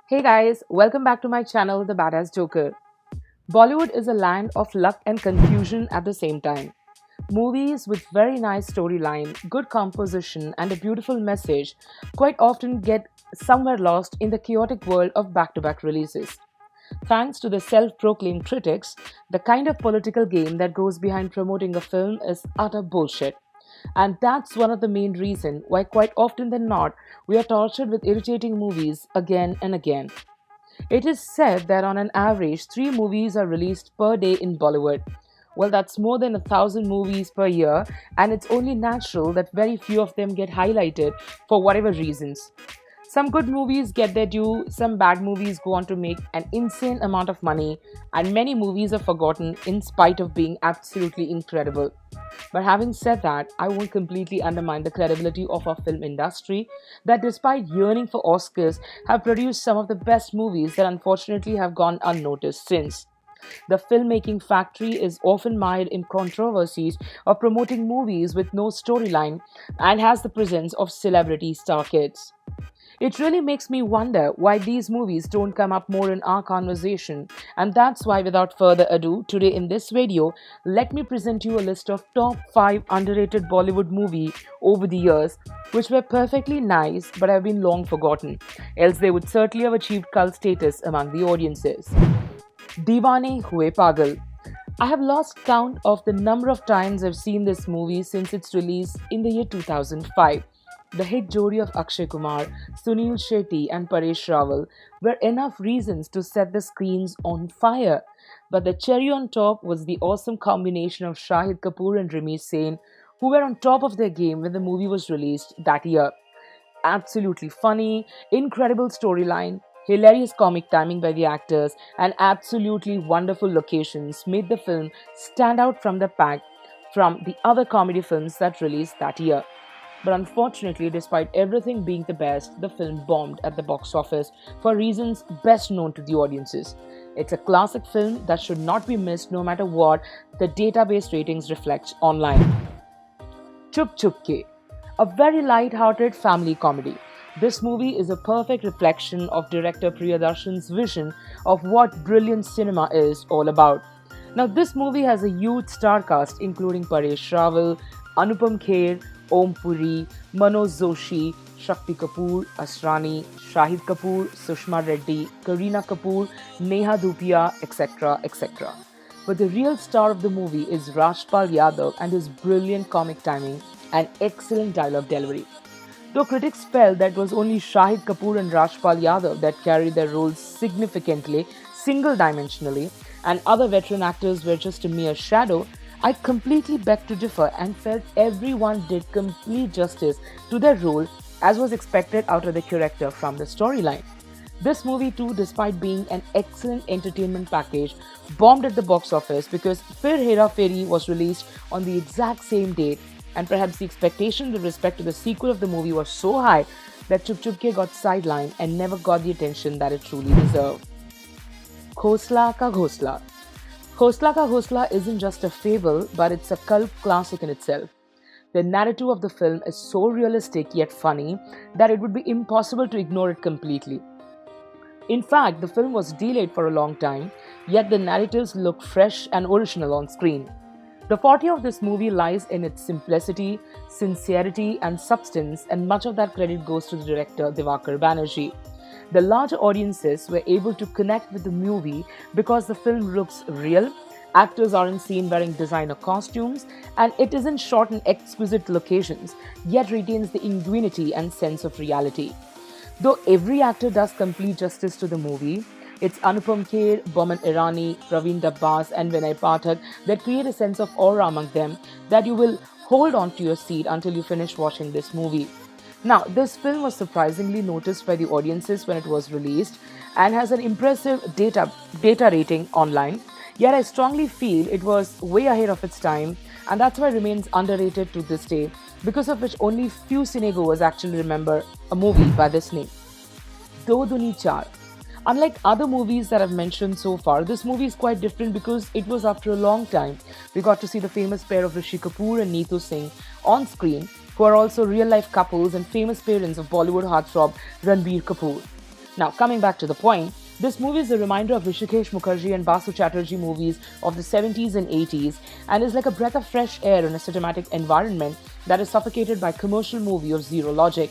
Hey guys, welcome back to my channel, The Badass Joker. Bollywood is a land of luck and confusion at the same time. Movies with very nice storyline, good composition, and a beautiful message quite often get somewhere lost in the chaotic world of back to back releases. Thanks to the self proclaimed critics, the kind of political game that goes behind promoting a film is utter bullshit. And that's one of the main reasons why, quite often than not, we are tortured with irritating movies again and again. It is said that on an average, three movies are released per day in Bollywood. Well, that's more than 1,000 movies per year, and it's only natural that very few of them get highlighted for whatever reasons. Some good movies get their due, some bad movies go on to make an insane amount of money, and many movies are forgotten in spite of being absolutely incredible. But having said that, I won't completely undermine the credibility of our film industry that, despite yearning for Oscars, have produced some of the best movies that unfortunately have gone unnoticed since. The filmmaking factory is often mired in controversies of promoting movies with no storyline and has the presence of celebrity star kids. It really makes me wonder why these movies don't come up more in our conversation, and that's why, without further ado, today in this video, let me present you a list of top 5 underrated Bollywood movies over the years, which were perfectly nice but have been long forgotten, else they would certainly have achieved cult status among the audiences. Deewane Hue Pagal. I have lost count of the number of times I've seen this movie since its release in the year 2005. The hit jodi of Akshay Kumar, Sunil Shetty, and Paresh Rawal were enough reasons to set the screens on fire. But the cherry on top was the awesome combination of Shahid Kapoor and Rimi Sen, who were on top of their game when the movie was released that year. Absolutely funny, incredible storyline, hilarious comic timing by the actors, and absolutely wonderful locations made the film stand out from the pack from the other comedy films that released that year. But unfortunately, despite everything being the best, the film bombed at the box office for reasons best known to the audiences. It's a classic film that should not be missed no matter what the database ratings reflect online. Chup Chup Ke, a very light-hearted family comedy. This movie is a perfect reflection of director Priyadarshan's vision of what brilliant cinema is all about. Now, this movie has a huge star cast including Paresh Rawal, Anupam Kher, Om Puri, Manoj Joshi, Shakti Kapoor, Asrani, Shahid Kapoor, Sushma Reddy, Kareena Kapoor, Neha Dhupia, etc. etc. But the real star of the movie is Rajpal Yadav and his brilliant comic timing and excellent dialogue delivery. Though critics felt that it was only Shahid Kapoor and Rajpal Yadav that carried their roles significantly, single dimensionally, and other veteran actors were just a mere shadow, I completely beg to differ and felt everyone did complete justice to their role as was expected out of the character from the storyline. This movie too, despite being an excellent entertainment package, bombed at the box office because Fir Hera Fairy was released on the exact same date, and perhaps the expectation with respect to the sequel of the movie was so high that Chup Chup Ke got sidelined and never got the attention that it truly deserved. Khosla Ka Ghosla. Khosla Ka Ghosla isn't just a fable, but it's a cult classic in itself. The narrative of the film is so realistic yet funny that it would be impossible to ignore it completely. In fact, the film was delayed for a long time, yet the narratives look fresh and original on screen. The forte of this movie lies in its simplicity, sincerity, and substance, and much of that credit goes to the director Divakar Banerjee. The larger audiences were able to connect with the movie because the film looks real, actors aren't seen wearing designer costumes, and it isn't shot in exquisite locations, yet retains the ingenuity and sense of reality. Though every actor does complete justice to the movie, it's Anupam Kher, Boman Irani, Praveen Dabbas, and Vinay Pathak that create a sense of aura among them that you will hold on to your seat until you finish watching this movie. Now, this film was surprisingly noticed by the audiences when it was released and has an impressive data rating online. Yet I strongly feel it was way ahead of its time, and that's why it remains underrated to this day, because of which only few cinegoers actually remember a movie by this name. Do Duni Char. Unlike other movies that I've mentioned so far, this movie is quite different because it was after a long time we got to see the famous pair of Rishi Kapoor and Neetu Singh on screen, who are also real-life couples and famous parents of Bollywood heartthrob Ranbir Kapoor. Now, coming back to the point, this movie is a reminder of Rishikesh Mukherjee and Basu Chatterjee movies of the 70s and 80s and is like a breath of fresh air in a cinematic environment that is suffocated by commercial movie of zero logic.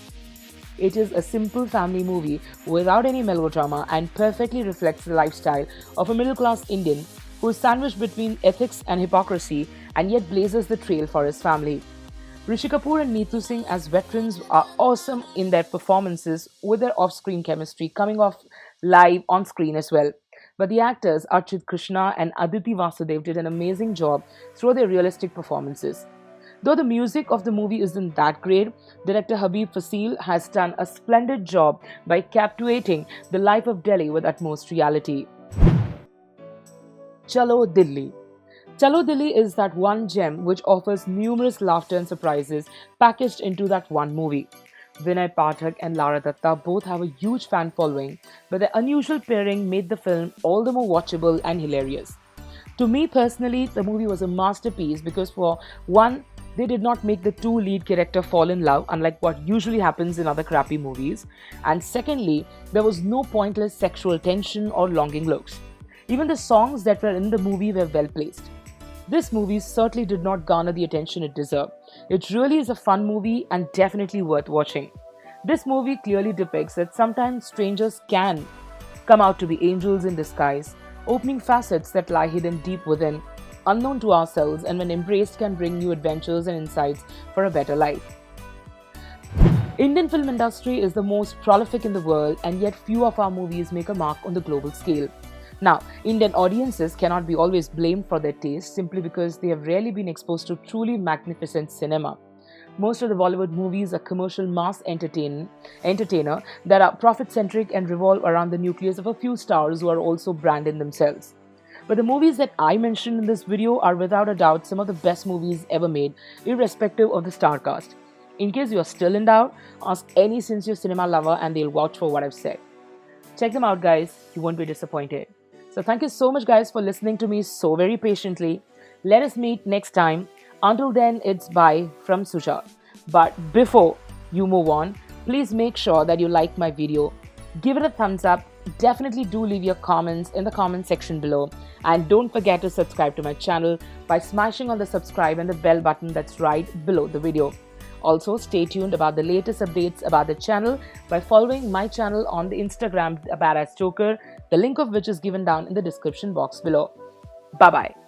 It is a simple family movie without any melodrama and perfectly reflects the lifestyle of a middle class Indian who is sandwiched between ethics and hypocrisy and yet blazes the trail for his family. Rishi Kapoor and Neetu Singh as veterans are awesome in their performances with their off-screen chemistry coming off live on screen as well. But the actors Archit Krishna and Aditi Vasudev did an amazing job through their realistic performances. Though the music of the movie isn't that great, director Habib Fasil has done a splendid job by captivating the life of Delhi with utmost reality. Chalo Dilli. Chalo Dilli is that one gem which offers numerous laughter and surprises packaged into that one movie. Vinay Pathak and Lara Datta both have a huge fan following, but their unusual pairing made the film all the more watchable and hilarious. To me personally, the movie was a masterpiece because, for one, they did not make the two lead characters fall in love, unlike what usually happens in other crappy movies. And secondly, there was no pointless sexual tension or longing looks. Even the songs that were in the movie were well placed. This movie certainly did not garner the attention it deserved. It really is a fun movie and definitely worth watching. This movie clearly depicts that sometimes strangers can come out to be angels in disguise, opening facets that lie hidden deep within, unknown to ourselves, and when embraced can bring new adventures and insights for a better life. Indian film industry is the most prolific in the world, and yet few of our movies make a mark on the global scale. Now, Indian audiences cannot be always blamed for their taste simply because they have rarely been exposed to truly magnificent cinema. Most of the Bollywood movies are commercial mass entertainer that are profit-centric and revolve around the nucleus of a few stars who are also brand in themselves. But the movies that I mentioned in this video are without a doubt some of the best movies ever made, irrespective of the star cast. In case you are still in doubt, ask any sincere cinema lover and they'll vouch for what I've said. Check them out, guys. You won't be disappointed. So thank you so much, guys, for listening to me so very patiently. Let us meet next time. Until then, it's bye from Suja. But before you move on, please make sure that you like my video. Give it a thumbs up. Definitely do leave your comments in the comment section below. And don't forget to subscribe to my channel by smashing on the subscribe and the bell button that's right below the video. Also, stay tuned about the latest updates about the channel by following my channel on the Instagram, The Badass Joker, the link of which is given down in the description box below. Bye-bye.